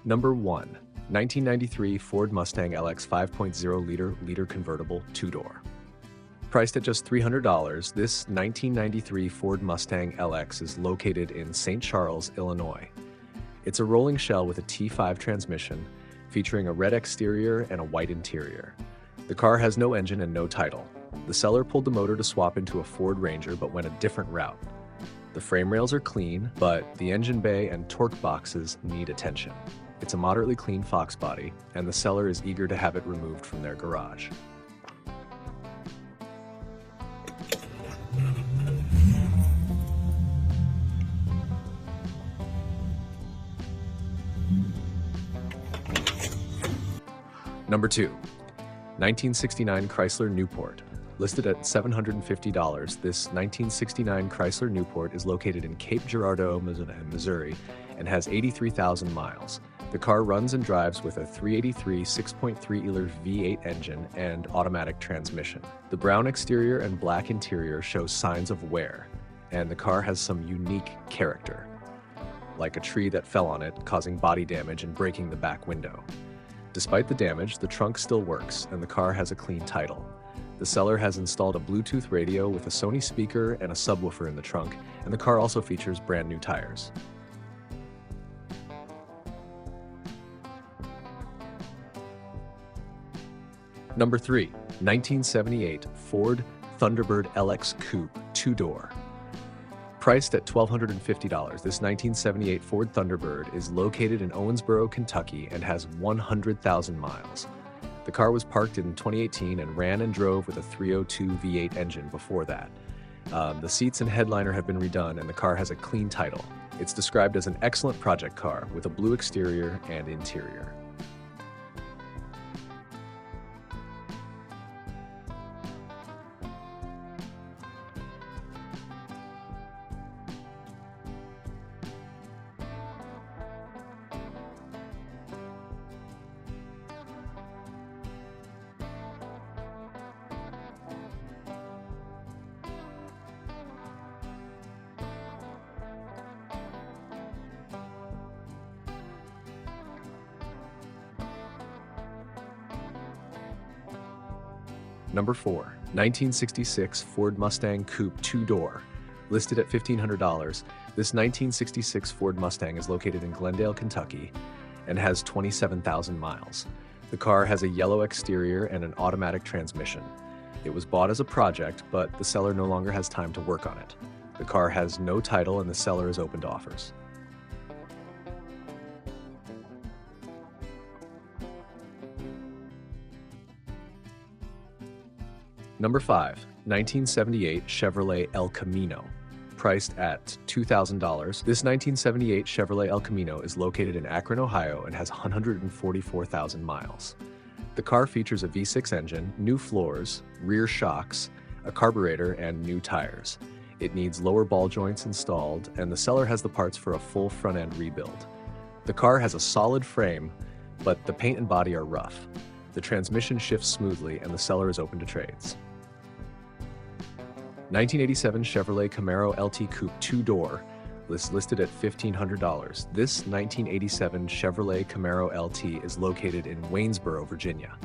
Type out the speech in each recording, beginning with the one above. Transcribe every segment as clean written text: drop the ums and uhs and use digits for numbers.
Number 1. 1993 Ford Mustang LX 5.0 liter convertible, two-door. Priced at just $300, this 1993 Ford Mustang LX is located in St. Charles, Illinois. It's a rolling shell with a T5 transmission, featuring a red exterior and a white interior. The car has no engine and no title. The seller pulled the motor to swap into a Ford Ranger but went a different route. The frame rails are clean, but the engine bay and torque boxes need attention. It's a moderately clean Fox body, and the seller is eager to have it removed from their garage. Number 2. 1969 Chrysler Newport. Listed at $750, this 1969 Chrysler Newport is located in Cape Girardeau, Missouri, and has 83,000 miles. The car runs and drives with a 383 6.3-liter V8 engine and automatic transmission. The brown exterior and black interior show signs of wear, and the car has some unique character, like a tree that fell on it, causing body damage and breaking the back window. Despite the damage, the trunk still works, and the car has a clean title. The seller has installed a Bluetooth radio with a Sony speaker and a subwoofer in the trunk, and the car also features brand new tires. Number 3. 1978 Ford Thunderbird LX Coupe, two-door. Priced at $1,250, this 1978 Ford Thunderbird is located in Owensboro, Kentucky, and has 100,000 miles. The car was parked in 2018 and ran and drove with a 302 V8 engine before that. The seats and headliner have been redone, and the car has a clean title. It's described as an excellent project car with a blue exterior and interior. Number 4. 1966 Ford Mustang Coupe, two-door. Listed at $1,500, this 1966 Ford Mustang is located in Glendale, Kentucky, and has 27,000 miles. The car has a yellow exterior and an automatic transmission. It was bought as a project, but the seller no longer has time to work on it. The car has no title, and the seller is open to offers. Number 5. 1978 Chevrolet El Camino. Priced at $2,000, this 1978 Chevrolet El Camino is located in Akron, Ohio, and has 144,000 miles. The car features a V6 engine, new floors, rear shocks, a carburetor, and new tires. It needs lower ball joints installed, and the seller has the parts for a full front-end rebuild. The car has a solid frame, but the paint and body are rough. The transmission shifts smoothly, and the seller is open to trades. 1987 Chevrolet Camaro LT Coupe, two-door, listed at $1,500. This 1987 Chevrolet Camaro LT is located in Waynesboro, Virginia.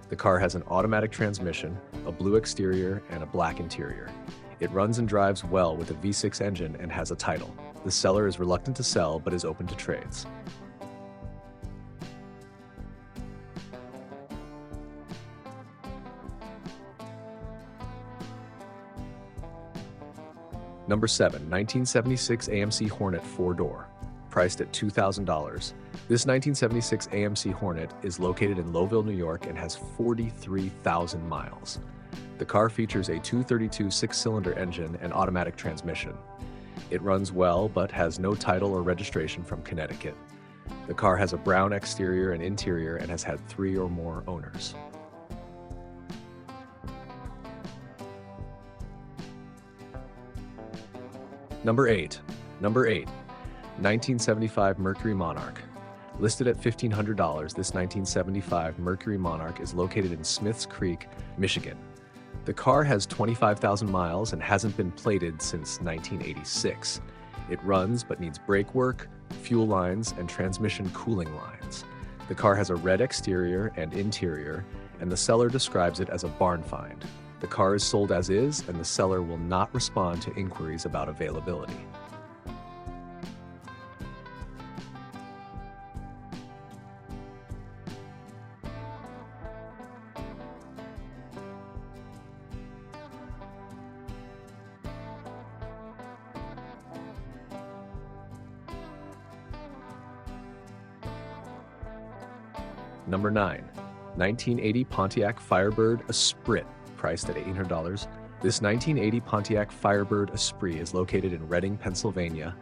The car has an automatic transmission, a blue exterior, and a black interior. It runs and drives well with a V6 engine and has a title. The seller is reluctant to sell but is open to trades. Number 7. 1976 AMC Hornet, four-door. Priced at $2,000. This 1976 AMC Hornet is located in Lowville, New York, and has 43,000 miles. The car features a 232 six-cylinder engine and automatic transmission. It runs well but has no title or registration from Connecticut. The car has a brown exterior and interior and has had 3 or more owners. Number 8. 1975 Mercury Monarch. Listed at $1,500, this 1975 Mercury Monarch is located in Smiths Creek, Michigan. The car has 25,000 miles and hasn't been plated since 1986. It runs but needs brake work, fuel lines, and transmission cooling lines. The car has a red exterior and interior, and the seller describes it as a barn find. The car is sold as is, and the seller will not respond to inquiries about availability. Number 9. 1980 Pontiac Firebird Esprit, priced at $800. This 1980 Pontiac Firebird Esprit is located in Reading, Pennsylvania,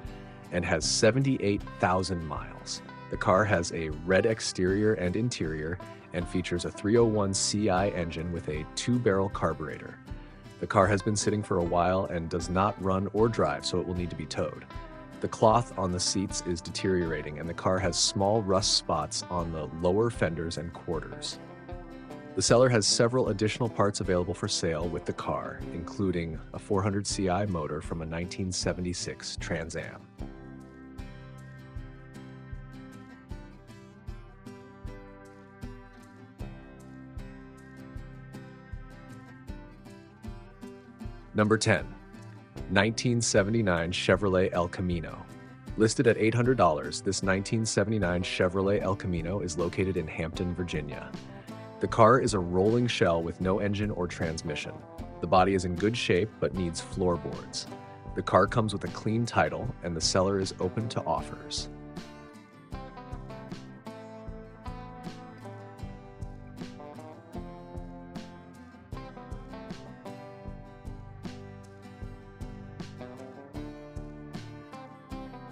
and has 78,000 miles. The car has a red exterior and interior and features a 301 CI engine with a 2-barrel carburetor. The car has been sitting for a while and does not run or drive, so it will need to be towed. The cloth on the seats is deteriorating, and the car has small rust spots on the lower fenders and quarters. The seller has several additional parts available for sale with the car, including a 400 CI motor from a 1976 Trans Am. Number 10. 1979 Chevrolet El Camino. Listed at $800, this 1979 Chevrolet El Camino is located in Hampton, Virginia. The car is a rolling shell with no engine or transmission. The body is in good shape but needs floorboards. The car comes with a clean title, and the seller is open to offers.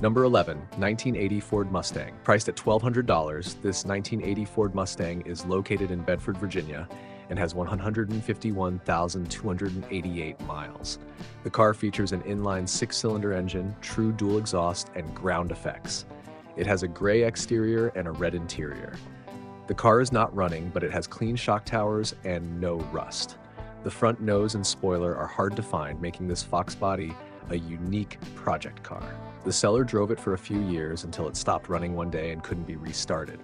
Number 11, 1980 Ford Mustang. Priced at $1,200, this 1980 Ford Mustang is located in Bedford, Virginia, and has 151,288 miles. The car features an inline 6-cylinder engine, true dual exhaust, and ground effects. It has a gray exterior and a red interior. The car is not running, but it has clean shock towers and no rust. The front nose and spoiler are hard to find, making this Fox body a unique project car. The seller drove it for a few years until it stopped running one day and couldn't be restarted.